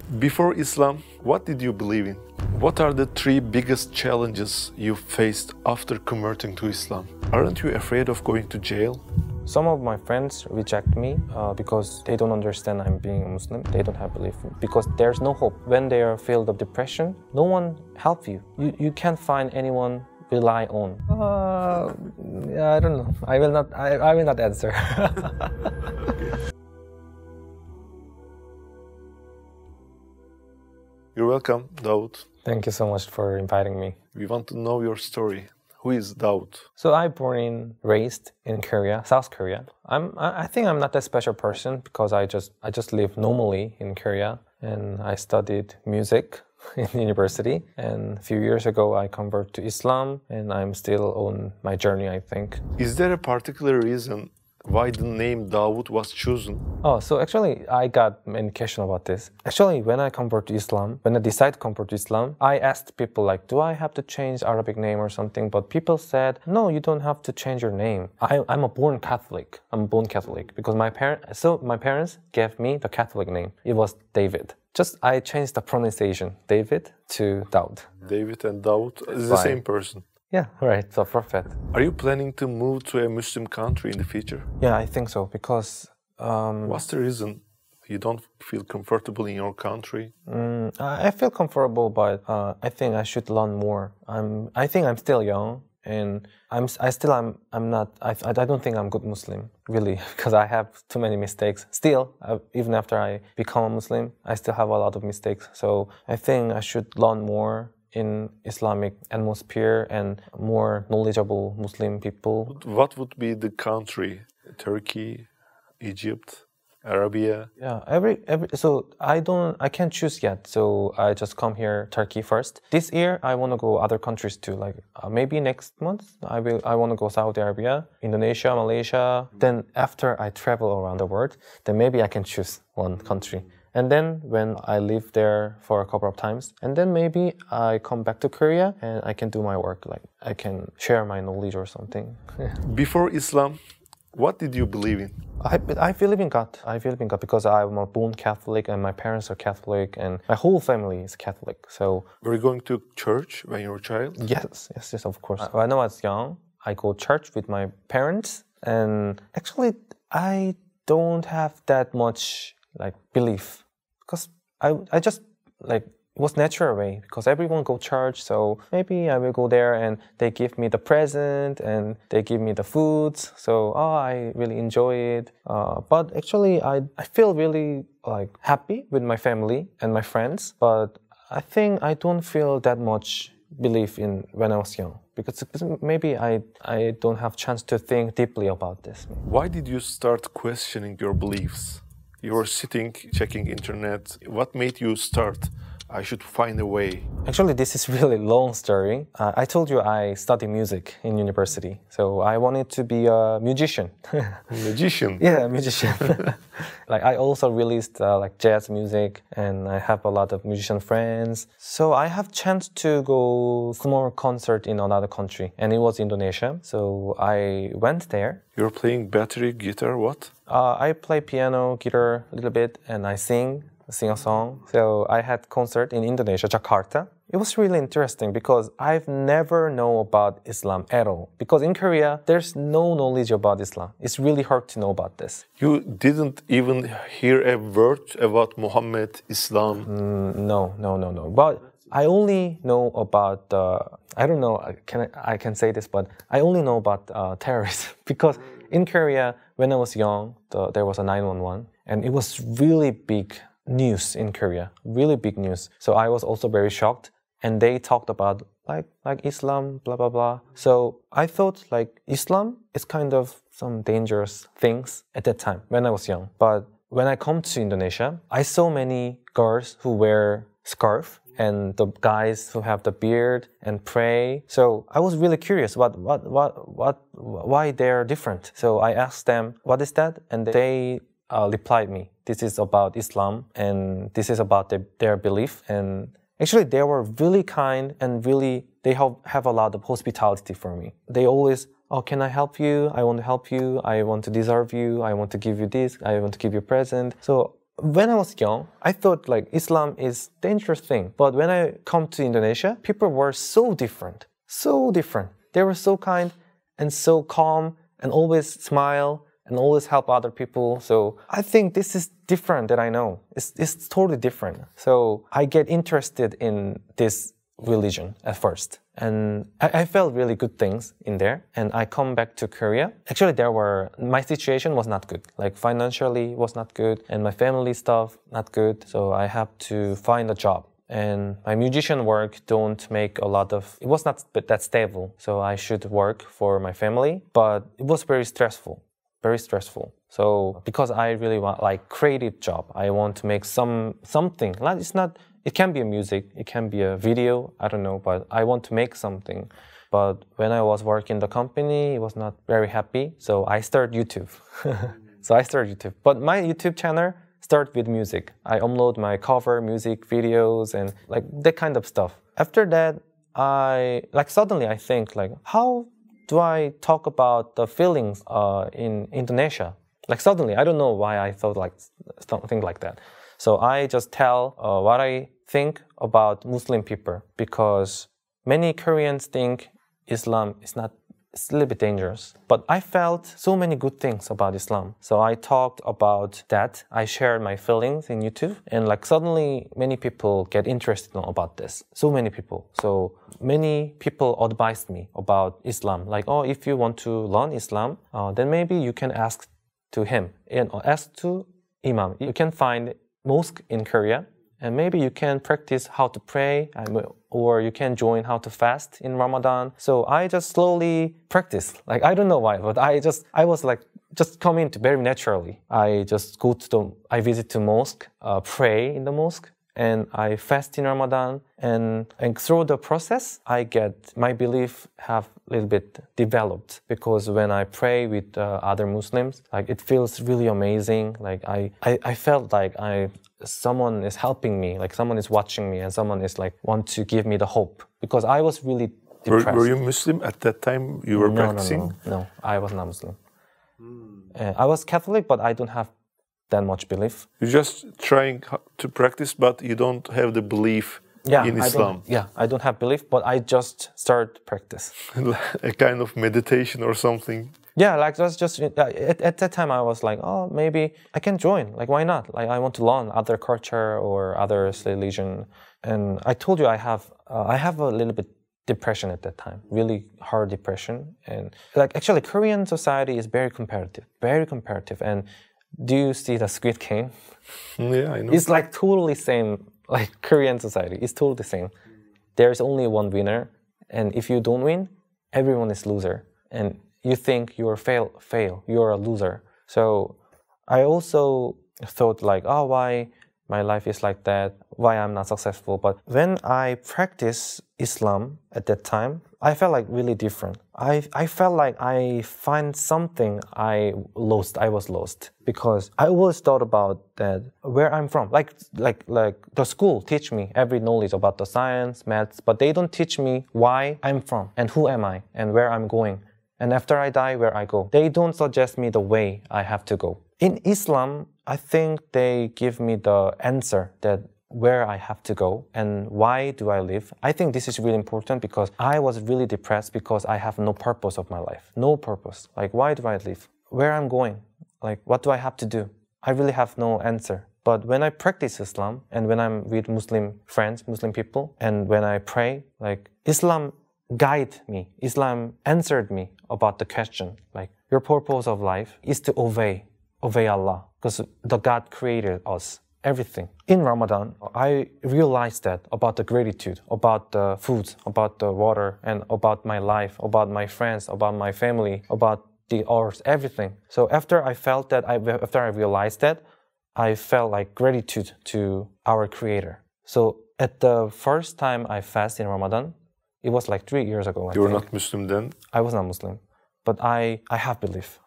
Before Islam, what did you believe in? What are the 3 biggest challenges you faced after converting to Islam? Aren't you afraid of going to jail? Some of my friends reject me because they don't understand I'm being a Muslim. They don't have belief because there's no hope. When they are filled of depression, no one help you. You can't find anyone rely on. I don't know. I will not answer. You're welcome, Daud. Thank you so much for inviting me. We want to know your story. Who is Daud? So I born and raised in Korea, South Korea. I think I'm not that special person because I just live normally in Korea, and I studied music in university. And a few years ago, I converted to Islam, and I'm still on my journey, I think. Is there a particular reason why the name Daud was chosen? Oh, so actually, I got many questions about this. Actually, when I convert to Islam, when I decided to convert to Islam, I asked people like, do I have to change Arabic name or something? But people said, no, you don't have to change your name. I'm a born Catholic. I'm born Catholic because my parents gave me the Catholic name. It was David. Just I changed the pronunciation, David to Daud. David and Daud is the same person. Yeah, right, the prophet. Are you planning to move to a Muslim country in the future? Yeah, I think so, because... What's the reason you don't feel comfortable in your country? I feel comfortable, but I think I should learn more. I think I'm still young, and I don't think I'm a good Muslim, really, because I have too many mistakes. Still, even after I become a Muslim, I still have a lot of mistakes. So I think I should learn more in Islamic atmosphere and more knowledgeable Muslim people. What would be the country? Turkey, Egypt, Arabia? Yeah, so I can't choose yet. So I just come here, Turkey first. This year I want to go other countries too. Like maybe next month I want to go Saudi Arabia, Indonesia, Malaysia. Then after I travel around the world, then maybe I can choose one country. And then when I live there for a couple of times, and then maybe I come back to Korea and I can do my work, like I can share my knowledge or something. Before Islam, what did you believe in? I believe in God. I believe in God because I'm a born Catholic and my parents are Catholic and my whole family is Catholic. So were you going to church when you were a child? Yes, of course. When I was young, I go to church with my parents, and actually I don't have that much belief. Because I just it was natural way because everyone go church, so maybe I will go there and they give me the present and they give me the foods, so I really enjoy it. But actually I feel really happy with my family and my friends, but I think I don't feel that much belief in when I was young because maybe I don't have chance to think deeply about this. Why did you start questioning your beliefs? You were sitting, checking internet. What made you start? I should find a way. Actually, this is really long story. I told you I studied music in university. So I wanted to be a musician. Musician? Yeah, a musician. I also released jazz music, and I have a lot of musician friends. So I have chance to go small concert in another country, and it was Indonesia. So I went there. You're playing battery, guitar, what? I play piano, guitar a little bit, and I sing a song. So I had concert in Indonesia, Jakarta. It was really interesting because I've never known about Islam at all. Because in Korea, there's no knowledge about Islam. It's really hard to know about this. You didn't even hear a word about Muhammad, Islam? No. But I only know about, I don't know, I can say this, but I only know about terrorists. Because in Korea, when I was young, there was a 911. And it was really big news in Korea, really big news. So I was also very shocked, and they talked about like Islam, blah blah blah. So I thought Islam is kind of some dangerous things at that time when I was young. But when I come to Indonesia, I saw many girls who wear scarf and the guys who have the beard and pray. So I was really curious why they're different. So I asked them, what is that? And they replied me, this is about Islam and this is about their belief. And actually they were really kind and really, they have a lot of hospitality for me. They always, can I help you? I want to help you. I want to deserve you. I want to give you this. I want to give you a present. So when I was young, I thought like Islam is dangerous thing. But when I come to Indonesia, people were so different. So different. They were so kind and so calm and always smile and always help other people. So I think this is different that I know. It's totally different. So I get interested in this religion at first. And I felt really good things in there. And I come back to Korea. Actually, my situation was not good. Like financially was not good. And my family stuff, not good. So I have to find a job. And my musician work don't make it was not that stable. So I should work for my family. But it was very stressful. Very stressful. So because I really want like creative job, I want to make something. Like it can be a music, it can be a video, I don't know, but I want to make something. But when I was working in the company, it was not very happy. So I started YouTube. But my YouTube channel started with music. I upload my cover music videos and like that kind of stuff. After that, suddenly I think like, how do I talk about the feelings in Indonesia? Like suddenly, I don't know why I thought like something like that. So I just tell what I think about Muslim people because many Koreans think Islam is it's a little bit dangerous. But I felt so many good things about Islam. So I talked about that. I shared my feelings in YouTube. And like suddenly many people get interested about this. So many people. So many people advised me about Islam. Like, oh, if you want to learn Islam, then maybe you can ask to him and ask to Imam. You can find mosque in Korea. And maybe you can practice how to pray, or you can join how to fast in Ramadan. So I just slowly practice. Like, I don't know why, but I was like, just come in very naturally. I just I visit the mosque, pray in the mosque, and I fast in Ramadan. And through the process, my belief have a little bit developed. Because when I pray with other Muslims, like it feels really amazing. Like I felt like someone is helping me, like someone is watching me, and someone is like want to give me the hope. Because I was really depressed. Were you Muslim at that time you were practicing? No, I was not Muslim. I was Catholic, but I don't have that much belief. You're just trying to practice, but you don't have the belief in Islam. I don't have belief, but I just start practice. A kind of meditation or something. Yeah, like that's just at that time I was like, oh, maybe I can join. Like, why not? Like, I want to learn other culture or other religion. And I told you I have a little bit depression at that time, really hard depression. And like actually, Korean society is very competitive. And do you see the Squid Game? Yeah, I know. It's like totally same. Like Korean society, it's totally the same. There's only one winner, and if you don't win, everyone is loser. And you think you're fail, you're a loser. So I also thought like, oh, why my life is like that? Why I'm not successful? But when I practice Islam at that time, I felt like really different. I felt like I find something I was lost because I always thought about that where I'm from. Like the school teach me every knowledge about the science, maths, but they don't teach me why I'm from and who am I and where I'm going. And after I die, where I go. They don't suggest me the way I have to go. In Islam, I think they give me the answer that where I have to go and why do I live. I think this is really important because I was really depressed because I have no purpose of my life. No purpose. Like, why do I live? Where I'm going? Like, what do I have to do? I really have no answer. But when I practice Islam and when I'm with Muslim friends, Muslim people, and when I pray, like, Islam guided me. Islam answered me about the question. Like, your purpose of life is to obey Allah because the God created us. Everything. In Ramadan, I realized that about the gratitude, about the food, about the water, and about my life, about my friends, about my family, about the earth, everything. So after I realized that, I felt like gratitude to our Creator. So at the first time I fasted in Ramadan, it was like 3 years ago. You were not Muslim then? I was not Muslim, but I have belief.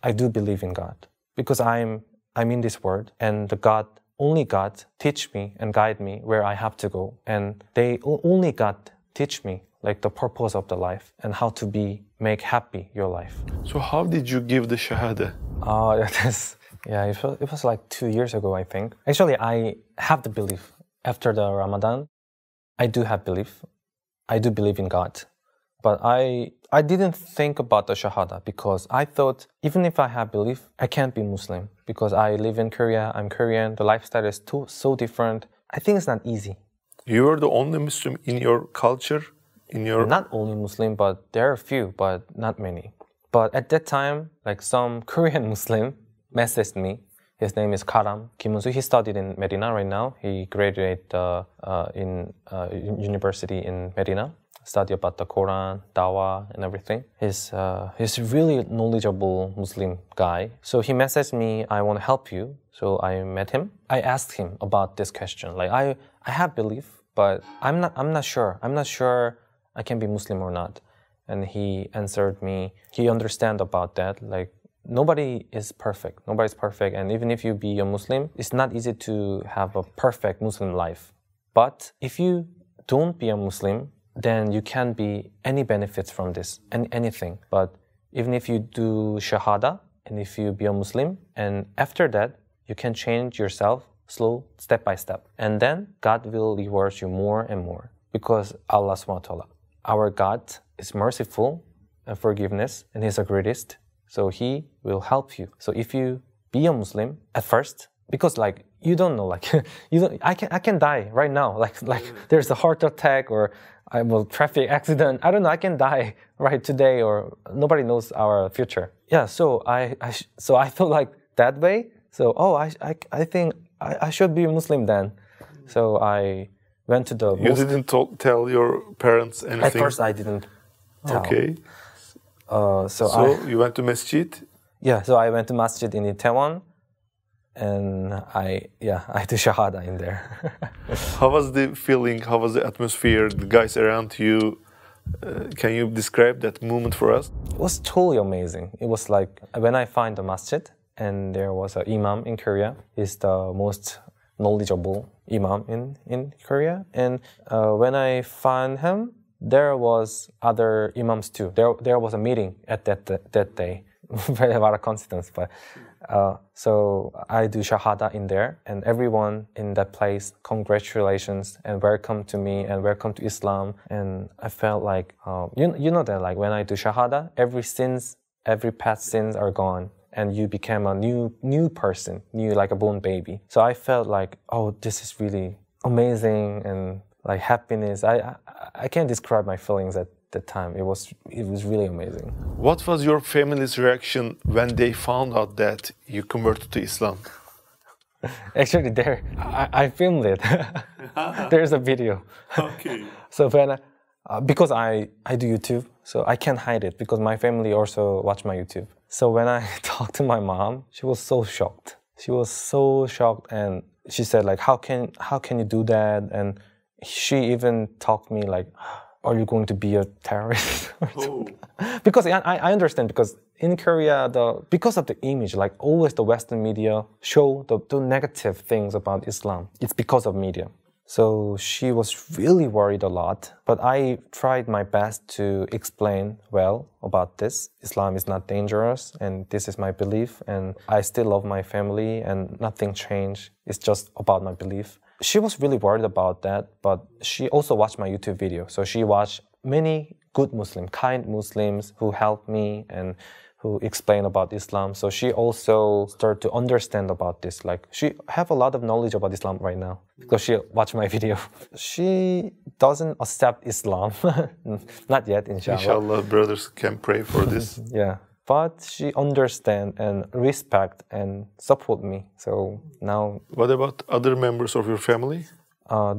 I do believe in God because I'm in this world, and only God teach me and guide me where I have to go. And only God teach me like the purpose of the life and how to make happy your life. So how did you give the Shahada? Yeah, it was like 2 years ago, I think. Actually, I have the belief. After the Ramadan, I do have belief. I do believe in God. But I didn't think about the Shahada because I thought even if I have belief, I can't be Muslim because I live in Korea, I'm Korean, the lifestyle is so different. I think it's not easy. You were the only Muslim in your culture? Not only Muslim, but there are a few, but not many. But at that time, like some Korean Muslim messaged me. His name is Karam Kimunsu. He studied in Medina right now. He graduated in university in Medina. Study about the Quran, Dawah, and everything. He's really knowledgeable Muslim guy. So he messaged me, I want to help you. So I met him. I asked him about this question. Like I have belief, but I'm not sure. I'm not sure I can be Muslim or not. And he answered me. He understand about that. Like nobody is perfect. Nobody's perfect. And even if you be a Muslim, it's not easy to have a perfect Muslim life. But if you don't be a Muslim, then you can be any benefits from this, anything. But even if you do Shahada, and if you be a Muslim, and after that, you can change yourself step by step. And then God will reward you more and more. Because Allah subhanahu wa ta'ala, our God is merciful and forgiveness, and He's the greatest. So He will help you. So if you be a Muslim at first, because like you don't know, like I can die right now. Like there's a heart attack or I will traffic accident. I don't know. I can die right today, or nobody knows our future. Yeah. So I felt like that way. So I think I should be a Muslim then. So I went to the. You didn't tell your parents anything. At first, I didn't tell. Okay. So you went to masjid. Yeah. So I went to masjid in Itaewon. And I do Shahada in there. How was the feeling? How was the atmosphere? The guys around you? Can you describe that moment for us? It was totally amazing. It was like when I find the masjid and there was an imam in Korea. He's the most knowledgeable imam in Korea. And when I found him, there was other imams too. There was a meeting at that day. Very a lot of coincidence, but. So I do Shahada in there, and everyone in that place, congratulations and welcome to me and welcome to Islam. And I felt like, you know that like when I do Shahada, every past sins are gone, and you become a new person, like a born baby. So I felt like, oh, this is really amazing and like happiness. I can't describe my feelings at the time. It was really amazing. What was your family's reaction when they found out that you converted to Islam? Actually, I filmed it. There's a video. Okay. So when because I do YouTube, so I can't hide it because my family also watch my YouTube. So when I talked to my mom, she was so shocked. She was so shocked, and she said like, how can you do that? And she even talked to me like, are you going to be a terrorist? Because I understand, because in Korea, because of the image, like always the Western media show the negative things about Islam. It's because of media. So she was really worried a lot. But I tried my best to explain well about this. Islam is not dangerous, and this is my belief, and I still love my family, and nothing changed. It's just about my belief. She was really worried about that, but she also watched my YouTube video. So she watched many good Muslims, kind Muslims who helped me and who explain about Islam. So she also started to understand about this. Like she have a lot of knowledge about Islam right now because she watched my video. She doesn't accept Islam, not yet, inshallah. Inshallah, brothers can pray for this. Yeah. But she understands and respect and support me. So now... What about other members of your family?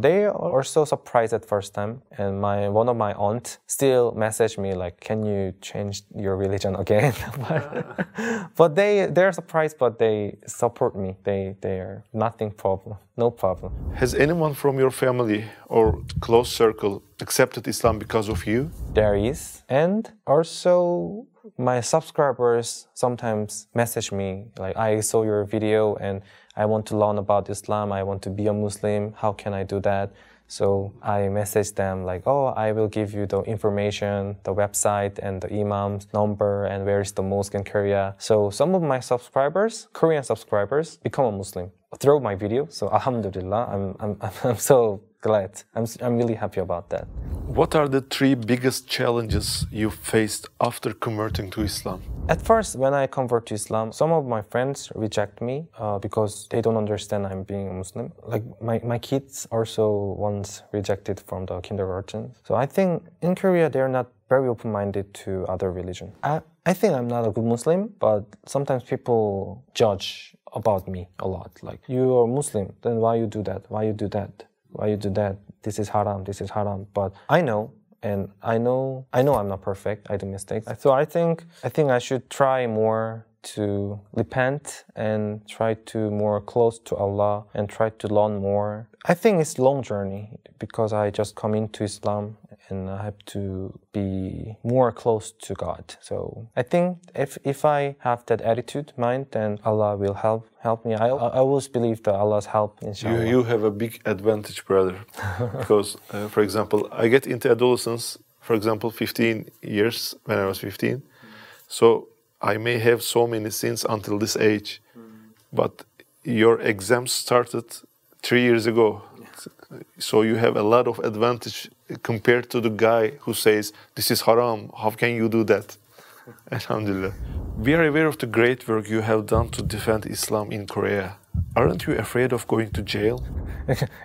They are also surprised at first time. And one of my aunts still messaged me like, can you change your religion again? But they're surprised, but they support me. They are no problem. Has anyone from your family or close circle accepted Islam because of you? There is. And also... my subscribers sometimes message me like, I saw your video and I want to learn about Islam, I want to be a Muslim, how can I do that? So I message them like, oh, I will give you the information, the website and the imam's number and where is the mosque in Korea. So some of my subscribers, Korean subscribers, become a Muslim through my video. So alhamdulillah, I'm so glad. I'm really happy about that. What are the 3 biggest challenges you faced after converting to Islam? At first, when I convert to Islam, some of my friends reject me because they don't understand I'm being a Muslim. Like my kids also once rejected from the kindergarten. So I think in Korea, they're not very open-minded to other religion. I think I'm not a good Muslim, but sometimes people judge about me a lot. Like, you are Muslim, then why you do that? Why you do that? Why you do that? This is haram, this is haram. But I know, and I know I'm not perfect, I do mistakes. So I think I should try more to repent and try to more close to Allah and try to learn more. I think it's a long journey because I just come into Islam and I have to be more close to God. So I think if I have that attitude, mind, then Allah will help me. I always believe that Allah's help, inshallah. You have a big advantage, brother. Because, for example, I get into adolescence, for example, 15 years, when I was 15. So I may have so many sins until this age. But your exams started 3 years ago. So you have a lot of advantage compared to the guy who says, this is haram, how can you do that? Alhamdulillah. We are aware of the great work you have done to defend Islam in Korea. Aren't you afraid of going to jail?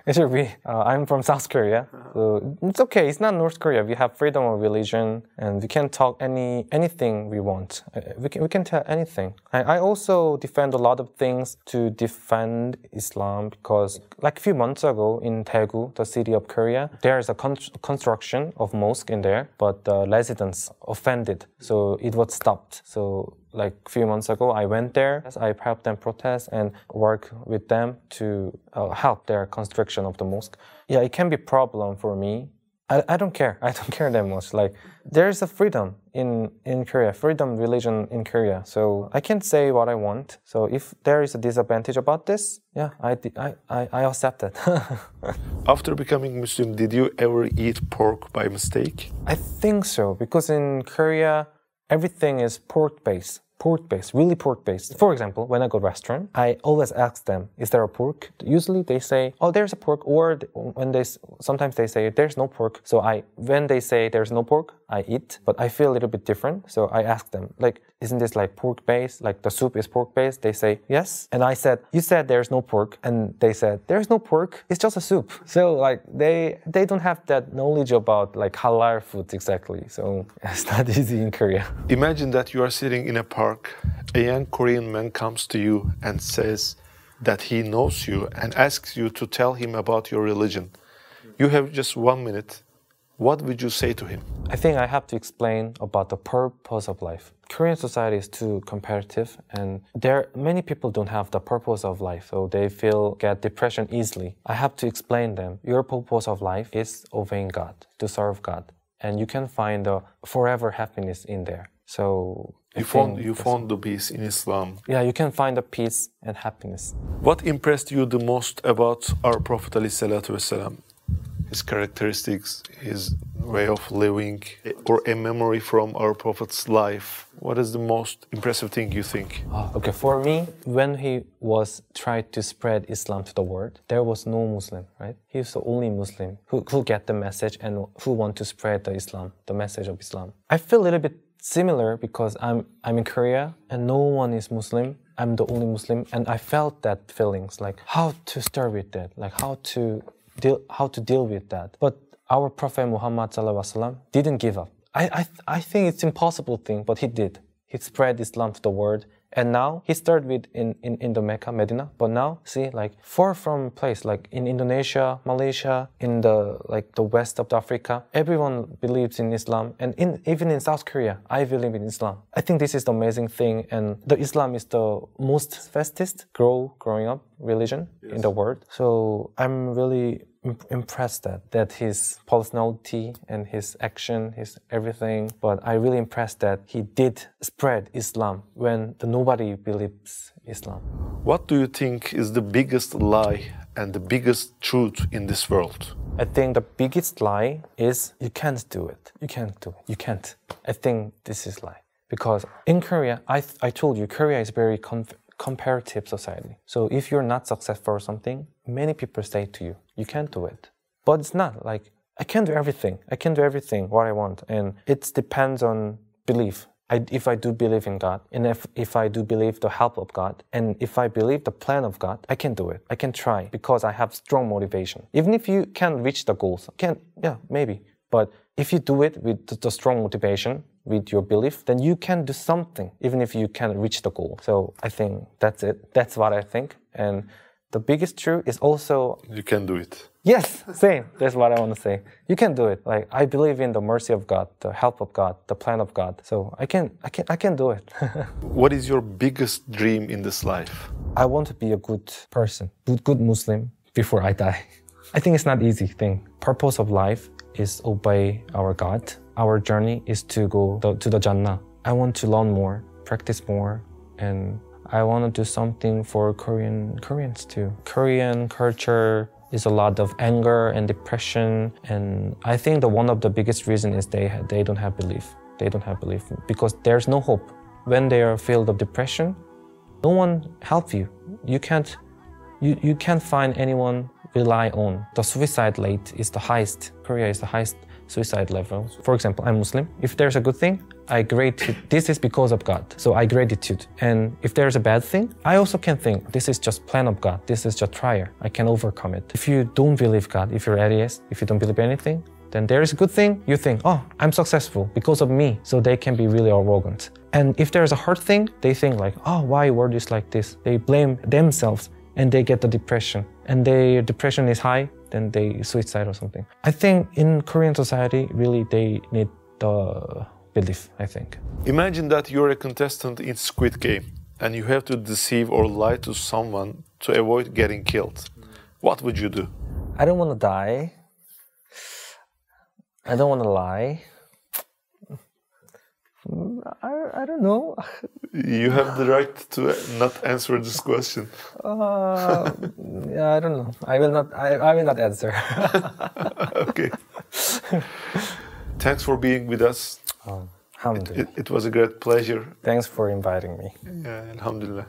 It should be. I'm from South Korea, so it's okay. It's not North Korea. We have freedom of religion, and we can talk anything we want. We can tell anything. I also defend a lot of things to defend Islam because, like a few months ago in Daegu, the city of Korea, there is a construction of mosque in there, but the residents offended, so it was stopped. So, like a few months ago, I went there. I helped them protest and work with them to help their construction of the mosque. Yeah, it can be a problem for me. I don't care. I don't care that much. Like, there's a freedom in Korea, freedom religion in Korea. So I can say what I want. So if there is a disadvantage about this, yeah, I accept it. After becoming Muslim, did you ever eat pork by mistake? I think so, because in Korea, everything is pork-based, really pork-based. For example, when I go to a restaurant, I always ask them, is there a pork? Usually they say, oh, there's a pork, or sometimes they say, there's no pork. So when they say there's no pork, I eat, but I feel a little bit different. So I ask them, like, isn't this like pork-based? Like the soup is pork-based? They say, yes. And I said, you said there's no pork. And they said, there's no pork, it's just a soup. So like they don't have that knowledge about like halal food exactly. So it's not easy in Korea. Imagine that you are sitting in a park. A young Korean man comes to you and says that he knows you and asks you to tell him about your religion. You have just 1 minute. What would you say to him? I think I have to explain about the purpose of life. Korean society is too competitive, and many people don't have the purpose of life, so they get depression easily. I have to explain them. Your purpose of life is obeying God, to serve God, and you can find the forever happiness in there. So you found the peace in Islam. Yeah, you can find the peace and happiness. What impressed you the most about our Prophet ﷺ? His characteristics, his way of living, or a memory from our Prophet's life? What is the most impressive thing you think? Okay, for me, when he was trying to spread Islam to the world, there was no Muslim, right? He was the only Muslim who get the message and who want to spread the message of Islam. I feel a little bit similar because I'm in Korea and no one is Muslim. I'm the only Muslim, and I felt that feelings, like how to start with that, like how to deal with that. But our Prophet Muhammad ﷺ didn't give up. I think it's impossible thing, but he did. He spread Islam to the world, and now he started with in the Mecca, Medina. But now, see, like far from place, like in Indonesia, Malaysia, in the west of Africa, everyone believes in Islam, and even in South Korea, I believe in Islam. I think this is the amazing thing, and the Islam is the most fastest growing up religion in the world. So I'm really impressed that his personality and his action, his everything. But I really impressed that he did spread Islam when nobody believes Islam. What do you think is the biggest lie and the biggest truth in this world? I think the biggest lie is you can't do it. You can't do it. You can't. I think this is lie. Because in Korea, I told you, Korea is very comparative society. So if you're not successful or something, many people say to you, you can't do it. But it's not like, I can do everything. I can do everything what I want. And it depends on belief. If I do believe in God, and if I do believe the help of God, and if I believe the plan of God, I can do it. I can try because I have strong motivation. Even if you can't reach the goals, maybe. But if you do it with the strong motivation, with your belief, then you can do something, even if you can't reach the goal. So I think that's it. That's what I think. And the biggest truth is also... You can do it. Yes, same. That's what I want to say. You can do it. Like, I believe in the mercy of God, the help of God, the plan of God. So I can do it. What is your biggest dream in this life? I want to be a good person, good Muslim before I die. I think it's not easy thing. Purpose of life is obey our God. Our journey is to go to the Jannah. I want to learn more, practice more, and I want to do something for Koreans too. Korean culture is a lot of anger and depression, and I think one of the biggest reason is they don't have belief. They don't have belief because there's no hope. When they are filled of depression, no one help you. You can't find anyone rely on. The suicide rate is the highest. Korea is the highest suicide level. For example, I'm Muslim. If there's a good thing, I gratitude. This is because of God. So I gratitude. And if there's a bad thing, I also can think this is just plan of God. This is just trial. I can overcome it. If you don't believe God, if you're atheist, if you don't believe anything, then there is a good thing. You think, oh, I'm successful because of me. So they can be really arrogant. And if there's a hard thing, they think like, oh, why world is like this? They blame themselves and they get the depression. And their depression is high, then they suicide or something. I think in Korean society, really they need the belief, I think. Imagine that you're a contestant in Squid Game and you have to deceive or lie to someone to avoid getting killed. What would you do? I don't want to die. I don't want to lie. I don't know. You have the right to not answer this question. Yeah, I don't know. I will not answer. Okay. Thanks for being with us. It was a great pleasure. Thanks for inviting me. Yeah, alhamdulillah.